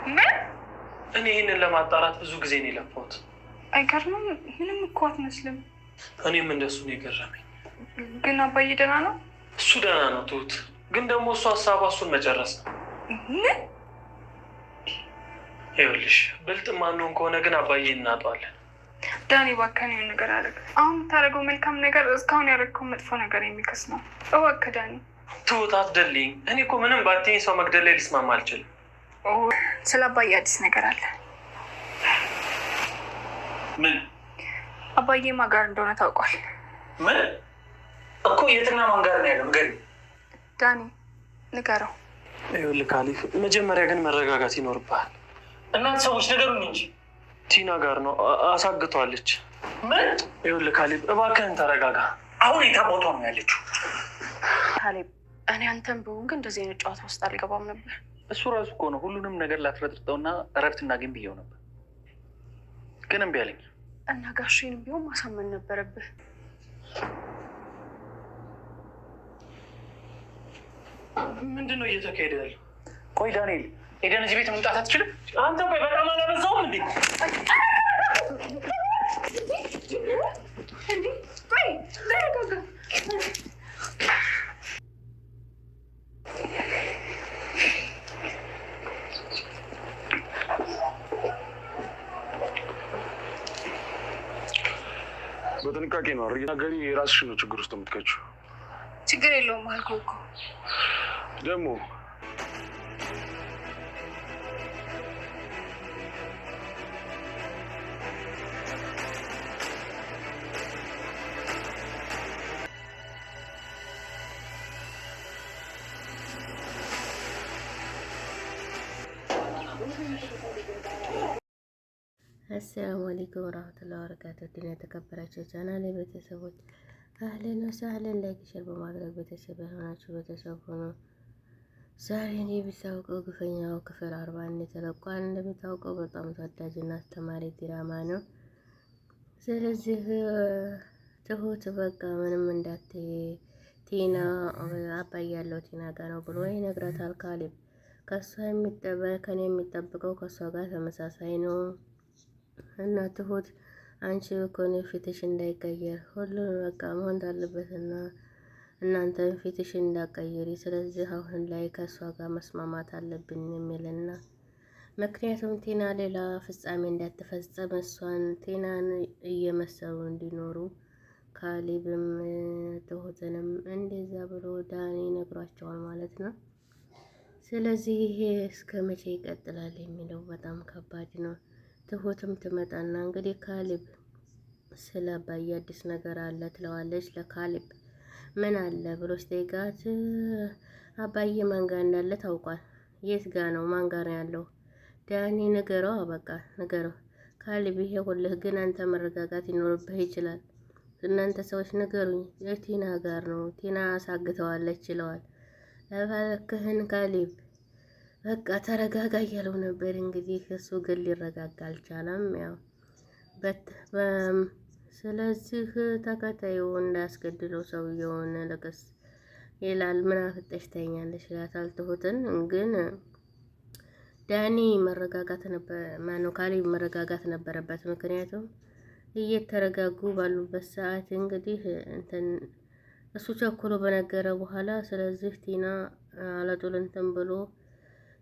ምን? እኔ ይህንን ለማጣራት ብዙ ጊዜ ነው የለፋሁት። አይገርምም? ምንም እኮ አትመስልም። እኔም እንደሱ ነው የገረመኝ። ግን አባዬ ደህና ነው? እሱ ደህና ነው ትሁት፣ ግን ደግሞ እሱ ሀሳቧ እሱን መጨረስ ነው። ምን? ይኸውልሽ ብልጥ ማንሆን ከሆነ ግን አባዬ እናጠዋለን። ዳኒ እባክህ የሆነ ነገር አደረግ። አሁን የምታደርገው መልካም ነገር እስካሁን ያደረግከው መጥፎ ነገር የሚከስ ነው። እባክህ ዳኒ። ትሁት አትደልኝ። እኔ እኮ ምንም ባትይኝ ሰው መግደል ላይ ልስማማ አልችልም። ስለ አባዬ አዲስ ነገር አለ። ምን? አባዬ ማን ጋር እንደሆነ ታውቋል? ምን? እኮ የትና ማን ጋር ነው ያለው? ንገሪኝ ዳኒ፣ ንገረው። ይኸውልህ ካሊፍ፣ መጀመሪያ ግን መረጋጋት ይኖርብሃል። እናንተ ሰዎች ንገሩኝ እንጂ። ቲና ጋር ነው፣ አሳግቷለች። ምን? ይኸውልህ ካሊብ እባክህን ተረጋጋ። አሁን የታቦቷ ነው ያለችው። ካሊብ፣ እኔ አንተም ብሆን ግን እንደዚህ አይነት ጨዋታ ውስጥ አልገባም ነበር። እሱ ራሱ እኮ ነው ሁሉንም ነገር ላትረጥርጠውና እረፍት እናገኝ ብዬው ነበር፣ ግን እምቢ አለኝ። እና ጋሼንም ቢሆን ማሳመን ነበረብህ። ምንድን ነው እየተካሄደ ያለው? ቆይ ዳንኤል፣ ሄደን እዚህ ቤት መምጣት አትችልም? አንተ ቆይ በጣም አላበዛውም እንዴ? በጥንቃቄ ነው ነገሪ። የራስሽ ነው ችግር ውስጥ የምትከችው። ችግር የለውም አልኩህ እኮ ደግሞ አሰላሙ አለይኩም ወራህመቱላሂ ወበረካቱህ። ድና የተከበራችሁ ቻናል ቤተሰቦች አህለን ወሰህለን፣ ላይክ ሼር በማድረግ ቤተሰብ የሆናችሁ ቤተሰብ ሆኖ ዛሬ የሚታወቀው ግፈኛው ክፍል 41 ተለቋል። እንደሚታወቀው በጣም ተወዳጅና አስተማሪ ድራማ ነው። ስለዚህ ትሁት በቃ ምንም እንዳትይ ቲና አባዬ ያለው ቲና ጋር ነው ብሎ ይነግራታል ካሌብ። ከኔ የሚጠብቀው ከሷ ጋር ተመሳሳይ ነው እና ትሁት አንቺ እኮ ነው ፊትሽ እንዳይቀየር ሁሉን በቃ መሆን እንዳለበትና እናንተም ፊትሽ እንዳቀየሪ፣ ስለዚህ አሁን ላይ ከእሷ ጋር መስማማት አለብን የሚልና ምክንያቱም ቲና ሌላ ፍጻሜ እንዳትፈጸም እሷን ቲናን እየመሰሉ እንዲኖሩ ካሌብም ትሁትንም እንደዛ ብሎ ዳኒ ነግሯቸዋል ማለት ነው። ስለዚህ ይሄ እስከ መቼ ይቀጥላል የሚለው በጣም ከባድ ነው። ትሁትም ትመጣና እንግዲህ ካሌብ ስለ አባዬ አዲስ ነገር አለ ትለዋለች ለካሌብ። ምን አለ ብሎ ሲጠይቃት አባዬ ማን ጋር እንዳለ ታውቋል። የት ጋ ነው? ማን ጋር ነው ያለው? ዳኒ ንገረው፣ በቃ ንገረው ካሌብ። ይሄ ሁልህ ግን አንተ መረጋጋት ይኖርብህ ይችላል። እናንተ ሰዎች ንገሩኝ፣ የቲና ጋር ነው፣ ቲና አሳግተዋለች ይለዋል። እባክህን ካሌብ በቃ ተረጋጋ እያለው ነበር። እንግዲህ እሱ ግን ሊረጋጋ አልቻለም። ያው ስለዚህ ተከታዩ እንዳያስገድለው ሰውየውን ልቅስ ይላል። ምን አፍጠሽ ተኛለሽ ይላታል ትሁትን። ግን ዳኒ ካሌብ መረጋጋት ነበረበት። ምክንያቱም እየተረጋጉ ባሉበት ሰዓት እንግዲህ እሱ ቸኩሎ በነገረ በኋላ ስለዚህ ቲና አለጡል እንትን ብሎ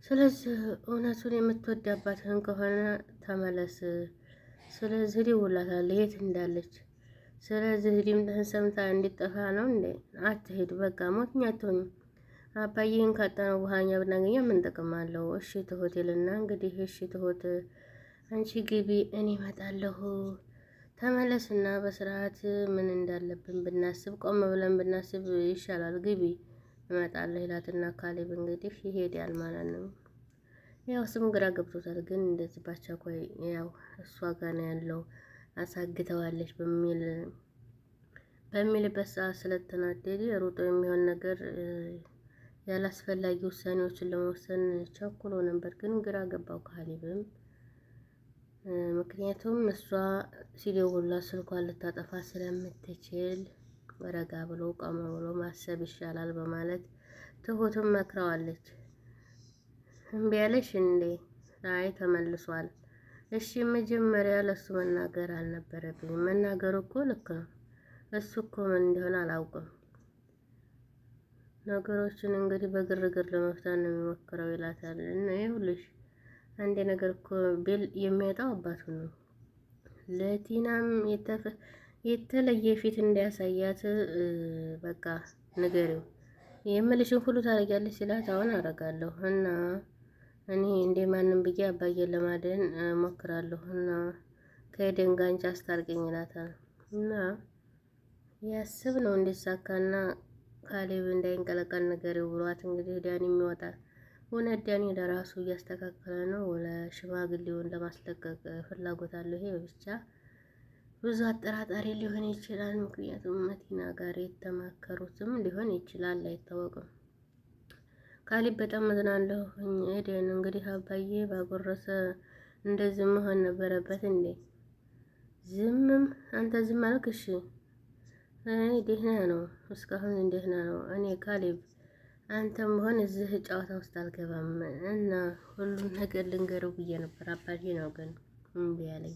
ስለዚህ እውነቱን የምትወድ አባትህን ከሆነ ተመለስ፣ ስለዚህ ደውላታለሁ የት እንዳለች፣ ስለዚህ ድምፅህን ሰምታ እንዲጠፋ ነው እንዴ? አትሄድ፣ በቃ ሞትኛ አትሆኝ። አባዬን ካጣነው በኋላ ብናገኘ ምን ጥቅም አለው? እሺ ትሁት ይልና እንግዲህ እሺ ትሁት አንቺ ግቢ፣ እኔ እመጣለሁ። ተመለስና በስርዓት ምን እንዳለብን ብናስብ፣ ቆም ብለን ብናስብ ይሻላል። ግቢ እመጣለሁ ይላትና ካሌብ እንግዲህ ይሄዳል ማለት ነው። ያው ስም ግራ ገብቶታል። ግን እንደዚህ ባቻኳይ ያው እሷ ጋር ነው ያለው አሳግተዋለች በሚልበት ሰዓት ስለተናደደ ሩጦ የሚሆን ነገር ያላስፈላጊ ውሳኔዎችን ለመወሰን ቸኩሎ ነበር። ግን ግራ ገባው ካሌብም። ምክንያቱም እሷ ሲደውልላት ስልኳን ልታጠፋ ስለምትችል ረጋ ብሎ ቆም ብሎ ማሰብ ይሻላል በማለት ትሁትም መክረዋለች። እምቢ አለሽ እንዴ? አይ ተመልሷል። እሺ መጀመሪያ ለሱ መናገር አልነበረብኝም። መናገሩ እኮ ልክ ነው። እሱ እኮ ምን እንደሆነ አላውቅም። ነገሮችን እንግዲህ በግርግር ለመፍታት ነው የሚሞክረው ይላታል። እና ይኸውልሽ አንድ ነገር እኮ ቢል የሚያጣው አባቱ ነው። ለቲናም የተለየ ፊት እንዲያሳያት በቃ ንገሪው። የምልሽን ሁሉ ታደርጊያለሽ ሲላት አሁን አደርጋለሁ እና እኔ እንደ ማንም ብዬ አባዬን ለማደን ሞክራለሁ እና ከኤደን ጋር አንቺ አስታርቂኝ ይላታል። እና ያስብ ነው እንዲሳካና ካሌብ እንዳይንቀለቀል ንገሪው ብሏት እንግዲህ ዳኒ ይወጣል። እውነት ዳኒ ለራሱ እያስተካከለ ነው ለሽማግሌውን ለማስለቀቅ ፍላጎት አለው። ይሄ ብቻ ብዙ አጠራጣሪ ሊሆን ይችላል። ምክንያቱም መቲና ጋር የተማከሩትም ሊሆን ይችላል፣ አይታወቅም። ካሌብ በጣም እዝናለሁ። ኤደን እንግዲህ አባዬ ባጎረሰ እንደዚህ መሆን ነበረበት እንዴ? ዝምም አንተ ዝም አልክ? እሺ ደህና ነው፣ እስካሁን ደህና ነው። እኔ ካሌብ አንተም ሆን እዚህ ጨዋታ ውስጥ አልገባም እና ሁሉም ነገር ልንገረው ብዬ ነበር። አባቴ ነው ግን እምቢ አለኝ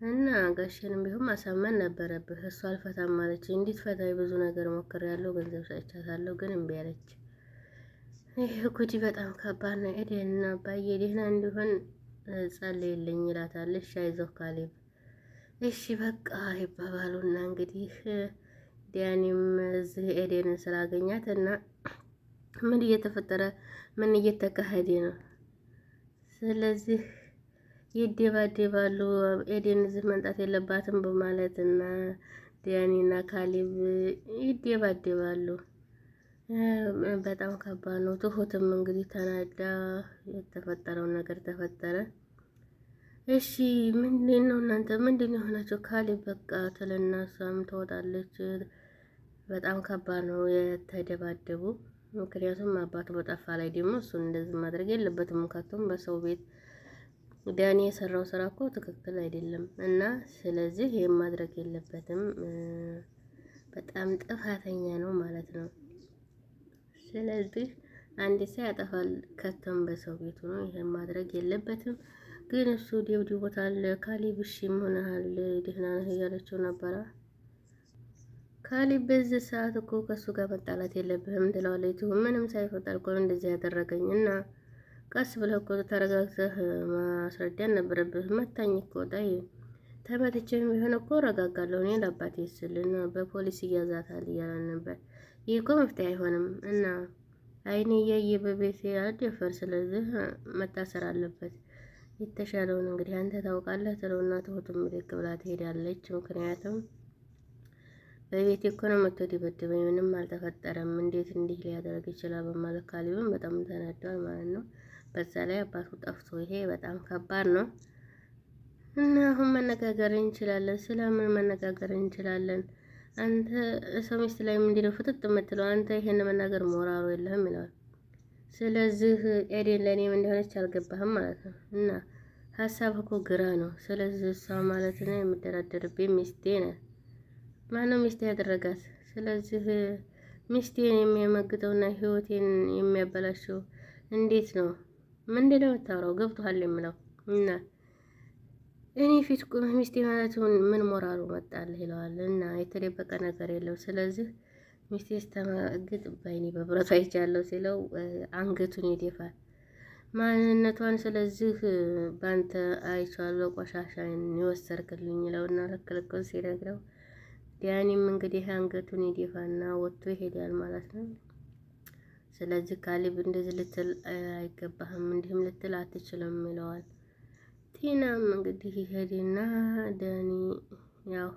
እና ጋሼንም ቢሆን ማሳመን ነበረብህ። እሱ አልፈታም አለች። እንድትፈታኝ ብዙ ነገር ሞክሬያለሁ፣ ገንዘብ ሰጥቻታለሁ፣ ግን እምቢ አለች። ይህ ጉዲ በጣም ከባድ ነው። ኤደን እና አባዬ ደህና እንዲሆን ጸልይልኝ ይላታል። እሺ አይዞህ ካሌብ እሺ በቃ ይባባሉና እንግዲህ ዳኒም እዚህ ኤደንን ስላገኛት እና ምን እየተፈጠረ ምን እየተካሄደ ነው፣ ስለዚህ ይደባደባሉ። ኤደን እዚህ መምጣት የለባትም በማለት እና ዳኒና ካሌብ ይደባደባሉ። በጣም ከባድ ነው። ትሁትም እንግዲህ ተናዳ የተፈጠረውን ነገር ተፈጠረ። እሺ ምንድን ነው እናንተ ምንድን ነው የሆናችሁ? ካሌብ በቃ ትልና እሷም ትወጣለች። በጣም ከባድ ነው የተደባደቡ። ምክንያቱም አባቱ በጠፋ ላይ ደግሞ እሱን እንደዚህ ማድረግ የለበትም። ካቶም በሰው ቤት ዳኒ የሰራው ስራ እኮ ትክክል አይደለም እና ስለዚህ ይሄን ማድረግ የለበትም። በጣም ጥፋተኛ ነው ማለት ነው። ስለዚህ አንድ ሰው ያጠፋል፣ ከተም በሰው ቤቱ ነው። ይሄን ማድረግ የለበትም። ግን እሱ ደብድቦታል። ካሌብ እሺ ሆነሃል ደህና ነህ እያለችው ነበረ። ካሌብ በዚህ ሰዓት እኮ ከሱ ጋር መጣላት የለብህም ትለዋለች። ምንም ሳይፈጠር እኮ እንደዚህ ያደረገኝ እና ቀስ ብለህ እኮ ተረጋግተህ ማስረዳት ነበረብህ። መታኝ እኮ ጣይ ተመትቼም ቢሆን እኮ ረጋጋለሁ እኔ ለአባቴ ስልና በፖሊስ እያዛታል እያለን ነበር። ይህ እኮ መፍትሄ አይሆንም እና አይኔ እያየ በቤት አልደፈር፣ ስለዚህ መታሰር አለበት። የተሻለውን እንግዲህ አንተ ታውቃለህ ትለውና ትሁትም ብድግ ብላ ትሄዳለች። ምክንያቱም በቤት እኮ ነው መጥቶ ሊበድበኝ፣ ምንም አልተፈጠረም፣ እንዴት እንዲህ ሊያደርግ ይችላል በማለት ካሌብም በጣም ተናዷል ማለት ነው። በዛ ላይ አባቱ ጠፍቶ ይሄ በጣም ከባድ ነው እና አሁን መነጋገር እንችላለን። ስለምን መነጋገር እንችላለን? አንተ ሰው ሚስት ላይ ምንድነው ፍጥጥ የምትለው? አንተ ይሄን መናገር ሞራሉ የለህም ይለዋል። ስለዚህ ኤደን ለእኔም እንደሆነች አልገባህም ማለት ነው እና ሀሳብ እኮ ግራ ነው። ስለዚህ እሷ ማለት ነው የምደራደርብኝ ሚስቴ ናት። ማነው ሚስቴ ያደረጋት? ስለዚህ ሚስቴን የሚያመግጠውና ህይወቴን የሚያበላሸው እንዴት ነው? ምንድነው የምታወራው? ገብቶሃል የምለው እና እኔ ፊት ቁመህ ሚስቴ ማለት ምን ሞራሉ መጣልህ ይለዋል። እና የተደበቀ ነገር የለው። ስለዚህ ሚስቴ ስተማግጥ በይኔ በብረቱ አይቻለሁ ሲለው አንገቱን ይደፋል ማንነቷን። ስለዚህ ባንተ አይቻለሁ ቆሻሻን ይወሰርክልኝ ይለውና ልክልኩን ሲነግረው ዳኒም እንግዲህ አንገቱን ይደፋና ወጥቶ ይሄዳል ማለት ነው። ስለዚህ ካሌብ እንደዚህ ልትል አይገባህም፣ እንዲህም ልትል አትችልም ይለዋል። ቲናም እንግዲህ ይሄድና ዳኒ ያው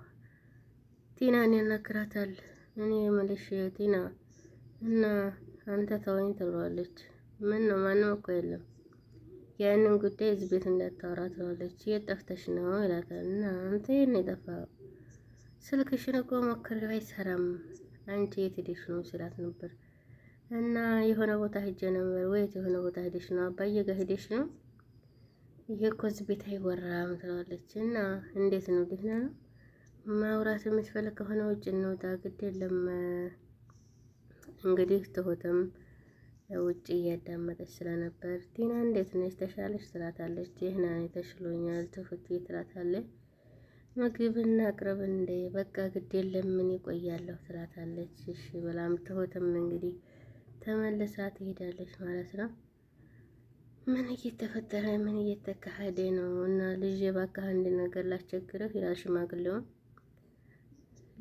ቲናን ያናግራታል። እኔ የምልሽ ቲና እና አንተ ተወኝ ትለዋለች። ምን ነው ማንም እኮ የለም፣ ያንን ጉዳይ እዚህ ቤት እንዳታወራ ትለዋለች። የት ጠፍተሽ ነው ይላታል። እና አንተ የት ነው የጠፋኸው? ስልክሽን እኮ ሞክሬው አይሰራም፣ አንቺ የት ሄደሽ ነው ሲላት ነበር። እና የሆነ ቦታ ሄጄ ነበር። ወይት የሆነ ቦታ ሄደሽ ነው? አባዬ ጋር ሄደሽ ነው? ይሄ እኮ እዚህ ቤት አይወራም ትለዋለች። እና እንዴት ነው ደህና ነው? ማውራት የምትፈልግ ከሆነ ውጭ እንውጣ፣ ግድ የለም። እንግዲህ ትሁትም ውጭ እያዳመጠች ስለነበር ቲና እንዴት ነች ተሻለች ትላታለች። ደህና ነኝ ተሽሎኛል ትሁቴ ትላታለች። ምግብና አቅርብ እንዴ በቃ ግድ የለም ምን ይቆያለሁ ትላታለች። እሺ ብላም ትሁትም እንግዲህ ተመልሳ ትሄዳለች ማለት ነው። ምን እየተፈጠረ ምን እየተካሄደ ነው? እና ልጄ እባክህ አንድ ነገር ላስቸግርህ ይላል ሽማግሌውን።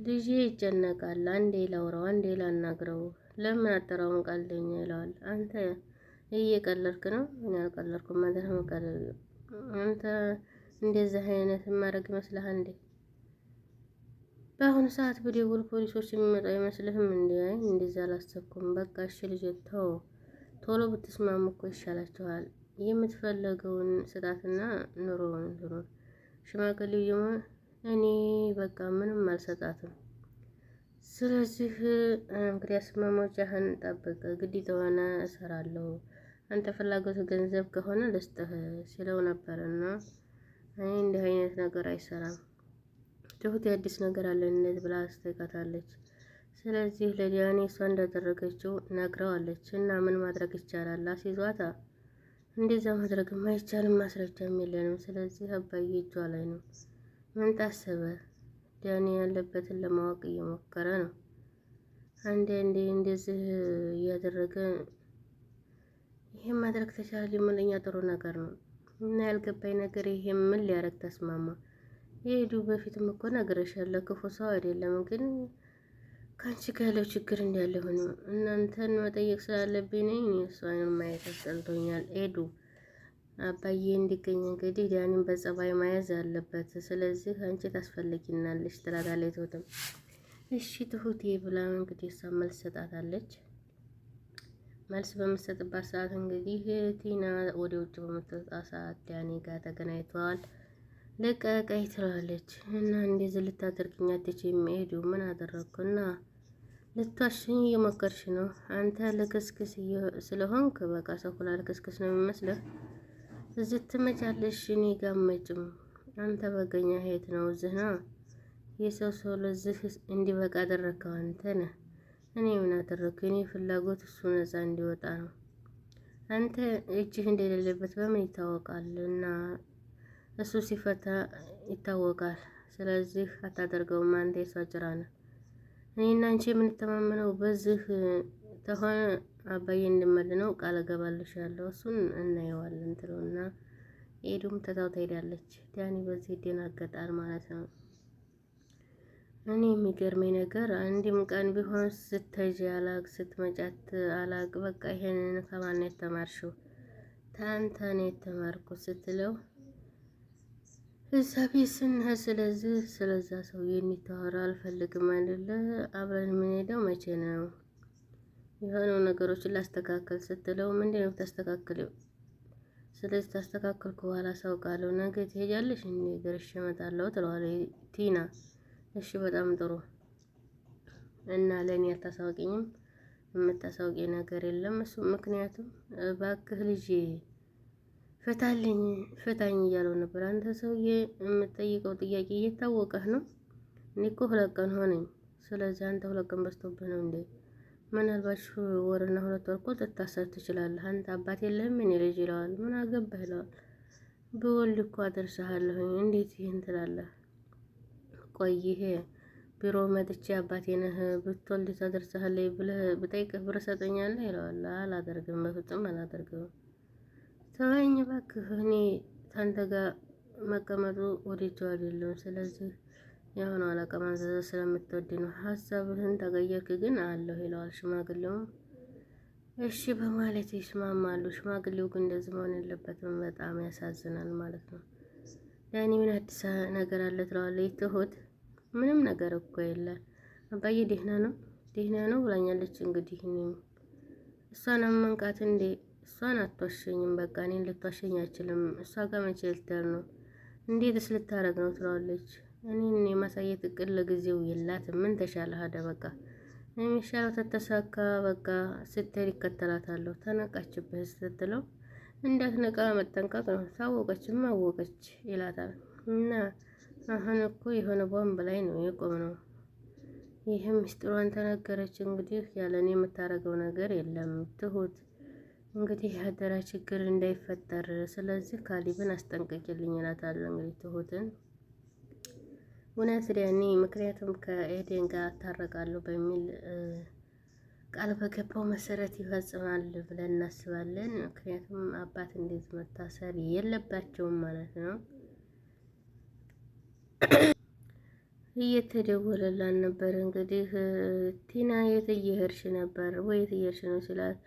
ልጄ ይጨነቃል፣ አንዴ ላውራው አንዴ ላናግረው፣ ለምን አጠራውን ቀልደኛ ይለዋል። አንተ እየቀለድክ ነው? እኔ አልቀለድኩም ማለት ነው። አንተ እንደዚህ አይነት ማድረግ ይመስልሃል እንዴ? በአሁኑ ሰዓት በደውል ፖሊሶች የሚመጡ አይመስልህም እንዴ? አይ እንደዛ አላሰብኩም። በቃ እሺ ልጄ ተው፣ ቶሎ ብትስማሙ እኮ ይሻላችኋል። የምትፈለገውን ስጣትና ኑሮውን ትኑር። ሽማግሌው እኔ በቃ ምንም አልሰጣትም። ስለዚህ እንግዲህ አስማማዎቻህን ጠብቅ፣ ግዴታ ሆነ እሰራለሁ። አንተ ፍላጎት ገንዘብ ከሆነ ልስጥህ ሲለው ነበርና አይ እንዲህ አይነት ነገር አይሰራም። ትሁት የአዲስ ነገር አለነት ብላ አስተካታለች። ስለዚህ ለዲያኔ እሷ እንዳደረገችው ነግረዋለች እና ምን ማድረግ ይቻላል? አስይዟታ። እንደዛ ማድረግም አይቻልም፣ ማስረጃም የለንም። ስለዚህ አባዬ እጇ ላይ ነው። ምን ታሰበ? ዲያኔ ያለበትን ለማወቅ እየሞከረ ነው። አንዴ እንደዚህ እያደረገ ይሄን ማድረግ ተቻለ ሊሞለኛ ጥሩ ነገር ነው። እና ያልገባኝ ነገር ይሄ ምን ሊያረግ ተስማማ? የሄዱ በፊትም እኮ ነግሬሻለሁ፣ ክፉ ሰው አይደለም፣ ግን ከአንቺ ጋር ያለው ችግር እንዳለ ሆኖ እናንተን መጠየቅ ስላለብኝ ነኝ። እሷን ማየት አስጠልቶኛል። ሄዱ አባዬ እንዲገኝ እንግዲህ ዲያኒን በጸባይ መያዝ አለበት። ስለዚህ አንቺ ታስፈልጊናለሽ ትላታለች። ትሁትም እሺ ትሁቴ ብላ እንግዲህ እሷ መልስ ሰጣታለች። መልስ በምትሰጥባት ሰዓት እንግዲህ ቲና ወደ ውጭ በምትወጣ ሰዓት ዲያኒ ጋር ተገናኝተዋል። ልቀቀኝ ትላለች እና እንደዚህ ልታደርግኝ አትችይም። ሄዱ ምን አደረግኩና ልትዋሽኝ እየሞከርሽ ነው? አንተ ልክስክስ ስለሆንክ በቃ ሰው ሁላ ልክስክስ ነው የሚመስልህ። እዚህ ትመጫለሽ፣ እኔ ጋር መጭም አንተ በገኛ ሄት ነው እዚህ ነው የሰው ሰው ለዚህ እንዲበቃ አደረግከው አንተ ነህ። እኔ ምን አደረግኩ? እኔ ፍላጎት እሱ ነፃ እንዲወጣ ነው። አንተ እጅህ እንደሌለበት በምን ይታወቃል? እና እሱ ሲፈታ ይታወቃል። ስለዚህ አታደርገውም። አንተ የሷ ጭራ ነህ። እኔና አንቺ የምንተማመነው በዚህ ተሆነ አባዬ እንድመልነው ቃል እገባልሻለሁ። እሱን እናየዋለን ትለውና ሄዱም ተታው ትሄዳለች። ዳኒ በዚህ ይደናገጣል ማለት ነው። እኔ የሚገርመኝ ነገር አንድም ቀን ቢሆን ስትሄጂ አላቅ ስትመጫት አላቅ። በቃ ይሄንን ከማን ነው የተማርሽው? ታንተ ነው የተማርኩት ስትለው እዛ ቤት ስንሄድ ስለዚህ ስለዛ ሰው የሚታወራ አልፈልግም አይደለ? አብረን የምንሄደው መቼ ነው? የሆነው ነገሮችን ላስተካከል ስትለው ምንድን ነው ታስተካክለው? ስለዚህ ታስተካከልኩ በኋላ ሳውቃለሁ። ነገ ትሄጃለሽ? እኔ ደርሼ እመጣለሁ ትለዋለች ቲና። እሺ በጣም ጥሩ እና ለእኔ አታሳውቂኝም? የምታሳውቂ ነገር የለም። እሱ ምክንያቱም እባክህ ልጄ ፍታኝ እያለው ነበር። አንተ ሰውዬ የምትጠይቀው ጥያቄ እየታወቀህ ነው። እኔ እኮ 2 ቀን ሆነኝ። ስለዚህ አንተ 2 ቀን በዝቶብህ ነው እንዴ? ምናልባት ወርና 2 ወር እኮ ልታሰር ትችላለህ። አንተ አባት የለህም እኔ ልጅ ይለዋል። ምን አገባህ ይለዋል። ብወልድ እኮ አደርስሃለሁኝ እንዴት ይህን ትላለህ? ቆይ ይሄ ቢሮ መጥቼ አባቴ ነህ ብትወልድ ታደርስሃለህ ብለህ ብጠይቅህ ብር ሰጠኛለህ ይለዋል። አላደርግም፣ በፍጹም አላደርግም። ተወኝ እባክህ፣ እኔ ታንተ ጋር መቀመጡ ወደጀው አይደለም። ስለዚህ የሆነ አለቃ ማዘዝ ስለምትወድ ነው። ሀሳብህን ተቀየርክ ግን አለሁ ይለዋል። ሽማግሌውም እሺ በማለት ይስማማሉ። ሽማግሌው ግን እንደዚህ መሆን የለበትም። በጣም ያሳዝናል ማለት ነው። ዳኒ ምን አዲስ ነገር አለ ትለዋለች ትሁት። ምንም ነገር እኮ የለ አባዬ ደህና ነው ብላኛለች። እንግዲህ እኔም እሷን አመንቃት እንዴ? እሷን አትዋሸኝም። በቃ እኔን ልትዋሸኝ አይችልም። እሷ ጋር መቼ ልትሄድ ነው? እንዴትስ ልታረግ ነው ትለዋለች። እኔን የማሳየት እቅድ ለጊዜው የላትም። ምን ተሻለ ሀደ በቃ የሚሻለው ተተሳካ በቃ ስትሄድ ይከተላታለሁ። ተነቃችብህ ስትለው እንዳትነቃ መጠንቀቅ ነው። ታወቀችም አወቀች ይላታል። እና አሁን እኮ የሆነ ቦምብ ላይ ነው የቆምነው። ይህም ምስጢሯን ተነገረች። እንግዲህ ያለኔ የምታረገው ነገር የለም ትሁት እንግዲህ ያደራ ችግር እንዳይፈጠር ስለዚህ ካሊብን አስጠንቅቂልኝ እላታለሁ። እንግዲህ ትሁትን እውነት ዳኒ ምክንያቱም ከኤደን ጋር አታረቃለሁ በሚል ቃል በገባው መሰረት ይፈጽማል ብለን እናስባለን። ምክንያቱም አባት እንደዚህ መታሰር የለባቸውም ማለት ነው። እየተደወለላን ነበር እንግዲህ ቲና የት እየሄድሽ ነበር ወይ የት እየሄድሽ ነው ሲላት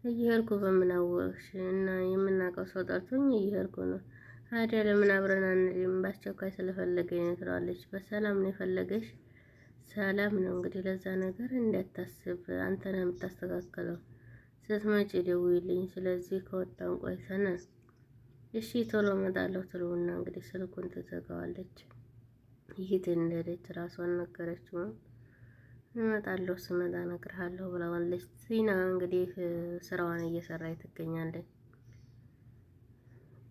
እየሄድኩ በምን አወቅሽ እና የምናውቀው ሰው ጠርቶኝ እየሄድኩ ነው። ታዲያ ለምን አብረን አንሄድም? በአስቸኳይ ስለፈለገኝ ነው ትለዋለች። በሰላም ነው የፈለገሽ? ሰላም ነው እንግዲህ ለዛ ነገር እንዳታስብ አንተ ነህ የምታስተካከለው። ስትመጪ ደውይልኝ። ስለዚህ ከወጣን ቆይተን እሺ ቶሎ እመጣለሁ ትለውና እንግዲህ ስልኩን ትዘጋዋለች። ይሄት እንደሄደች ራሷን ነገረችው። እመጣለሁ ስመጣ እነግርሃለሁ ብለዋለች። ቲና እንግዲህ ስራዋን እየሰራች ትገኛለች።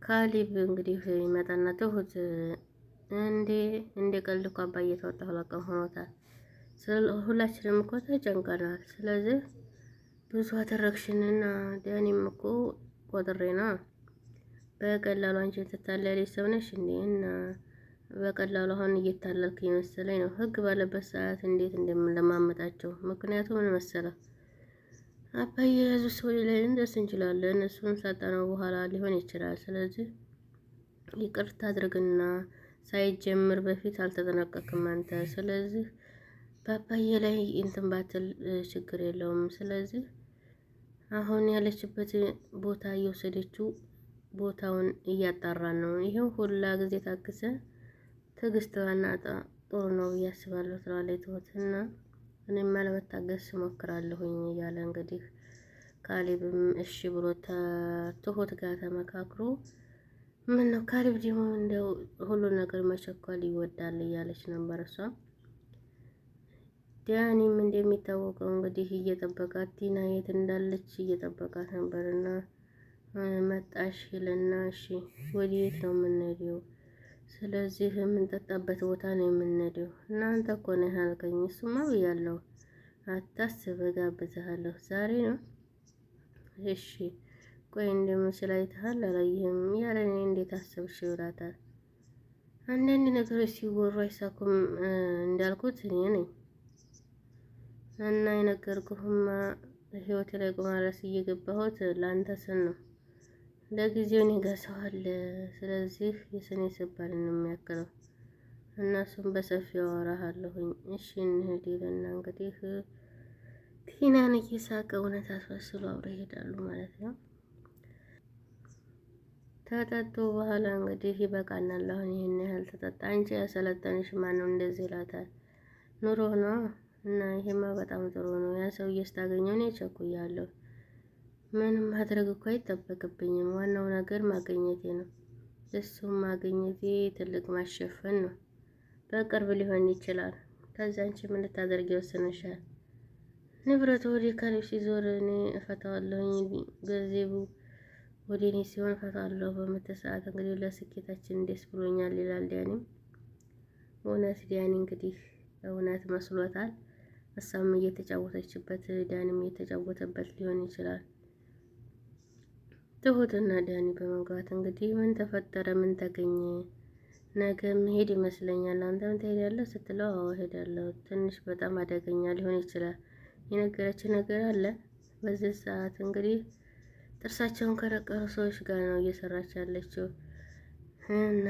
ካሊብ እንግዲህ ይመጣና ትሁት እንደ ቀልድ እኮ አባዬ ተወጣ ሁለት ቀን ሆኖታል። ሁላችንም እኮ ተጨንቀናል። ስለዚህ ብዙ አደረግሽንና ዳኒም እኮ ቆጥሬ ነው በቀላሉ አንቺን ትታለያለሽ ሰው ነሽ እንዴ? እና በቀላሉ አሁን እየታለልክ የመሰለኝ ነው። ህግ ባለበት ሰዓት እንዴት እንደምንለማመጣቸው። ምክንያቱም ምን መሰለህ አባዬ የያዙ ሰው ላይ እንደስ እንችላለን። እሱን ሳጠናው በኋላ ሊሆን ይችላል። ስለዚህ ይቅርታ አድርግና ሳይጀምር በፊት አልተጠነቀቅም አንተ። ስለዚህ በአባዬ ላይ እንትን ባትል ችግር የለውም። ስለዚህ አሁን ያለችበት ቦታ እየወሰደችው ቦታውን እያጣራን ነው። ይሄው ሁላ ጊዜ ታክሰ ትዕግስት ባናጣ ጥሩ ነው ብዬ አስባለሁ ትላለች ትሁትና እኔማ ለመታገስ እሞክራለሁኝ እያለ እንግዲህ ካሊብም እሺ ብሎ ትሁት ጋር ተመካክሮ ምን ነው ካሊብ ደግሞ እንደው ሁሉ ነገር መቸኮል ይወዳል እያለች ነበር እሷ። ዳኒም እንደሚታወቀው እንግዲህ እየጠበቃት ቲና የት እንዳለች እየጠበቃት ነበርና መጣሽ ይልና እሺ ወዴት ነው የምንሄደው? ስለዚህ የምንጠጣበት ቦታ ነው የምንሄደው። እናንተ እኮ ነው ያልከኝ። እሱማ ብያለሁ። አታስብ እጋብዝሃለሁ። ዛሬ ነው እሺ ቆይ እንደምችል አይተሃል አላየህም? ያለ እኔ እንዴት አሰብሽ ይላታል። አንዳንድ ነገሮች ሲወሩ አይሳኩም እንዳልኩት እኔ ነኝ እና የነገርኩህማ ህይወቴ ላይ ቁማራስ እየገባሁት ለአንተ ስል ነው። ለጊዜው እኔ ጋር ሰው አለ። ስለዚህ የስኔ ስባል ነው የሚያክለው እና እሱም በሰፊው አወራሃለሁኝ። እሺ እንሂድ ይልና እንግዲህ ቲናን እየሳቀ እውነት አስመስሎ አብረው ይሄዳሉ ማለት ነው። ተጠጡ በኋላ እንግዲህ ይበቃናል፣ አሁን ይሄን ያህል ተጠጣ፣ አንቺ ያሰለጠንሽ ማን ነው እንደዚህ ይላታል። ኑሮ ነው እና ይሄማ በጣም ጥሩ ነው። ያ ሰውዬ ስታገኘው እኔ ቸኩያለሁ። ምንም ማድረግ እኮ አይጠበቅብኝም። ዋናው ነገር ማግኘቴ ነው። እሱም ማግኘቴ ትልቅ ማሸፈን ነው። በቅርብ ሊሆን ይችላል። ከዛ አንቺ ምን ልታደርጊ ወስነሻል? ንብረቱ ወደ ካሊብ ሲዞር እኔ እፈታዋለሁኝ። ገንዘቡ ወደ እኔ ሲሆን እፈታዋለሁ። በምትሰዓት እንግዲህ ለስኬታችን ደስ ብሎኛል ይላል ዳኒም። እውነት ዳኒ እንግዲህ እውነት መስሎታል። እሷም እየተጫወተችበት ዳኒም እየተጫወተበት ሊሆን ይችላል። ትሁትና ዳኒ በመግባት እንግዲህ ምን ተፈጠረ? ምን ተገኘ? ነገ መሄድ ይመስለኛል። አንተም ትሄዳለህ ስትለው አዎ እሄዳለሁ። ትንሽ በጣም አደገኛ ሊሆን ይችላል። የነገረች ነገር አለ። በዚህ ሰዓት እንግዲህ ጥርሳቸውን ከረቀሩ ሰዎች ጋር ነው እየሰራች ያለችው እና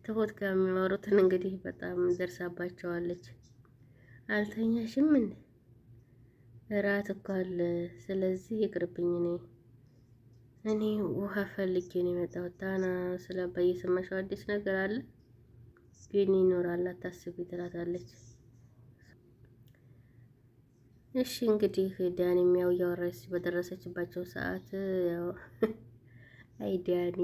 ትሁት ጋር የሚያወሩትን እንግዲህ በጣም ደርሳባቸዋለች። አልተኛሽም እንዴ? እራት እኮ አለ። ስለዚህ ይቅርብኝ። እኔ ውሃ ፈልጌ ነው የመጣሁት። ታና ስለ አባዬ የሰማሽው አዲስ ነገር አለ? ግን ይኖራል አታስቢ ትላታለች። እሺ እንግዲህ ዳኒም ያው እያወራች በደረሰችባቸው ሰዓት ያው አይ ዳኒ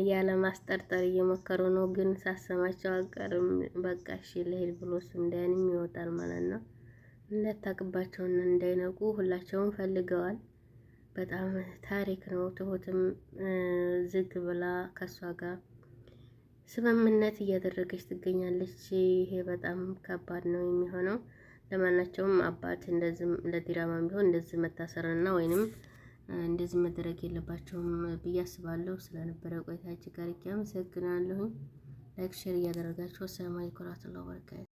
ያለ ማስጠርጠር እየሞከሩ ነው፣ ግን ሳሰማቸው አቀርም በቃ እሺ ልሄድ ብሎ እሱም ዳኒም ይወጣል ማለት ነው። እንዳታቅባቸውና እንዳይነቁ ሁላቸውም ፈልገዋል። በጣም ታሪክ ነው። ትሁትም ዝግ ብላ ከሷ ጋር ስምምነት እያደረገች ትገኛለች። ይሄ በጣም ከባድ ነው የሚሆነው። ለማናቸውም አባት እንደዚህ ለዲራማም ቢሆን እንደዚህ መታሰርና ወይንም እንደዚህ መደረግ የለባቸውም ብዬ አስባለሁ። ስለነበረ ቆይታ እጅግ አድርጌ አመሰግናለሁ። ላይክ ሼር እያደረጋችሁ። አሰላሙ አለይኩም ወራህመቱላሂ ወበረካቱ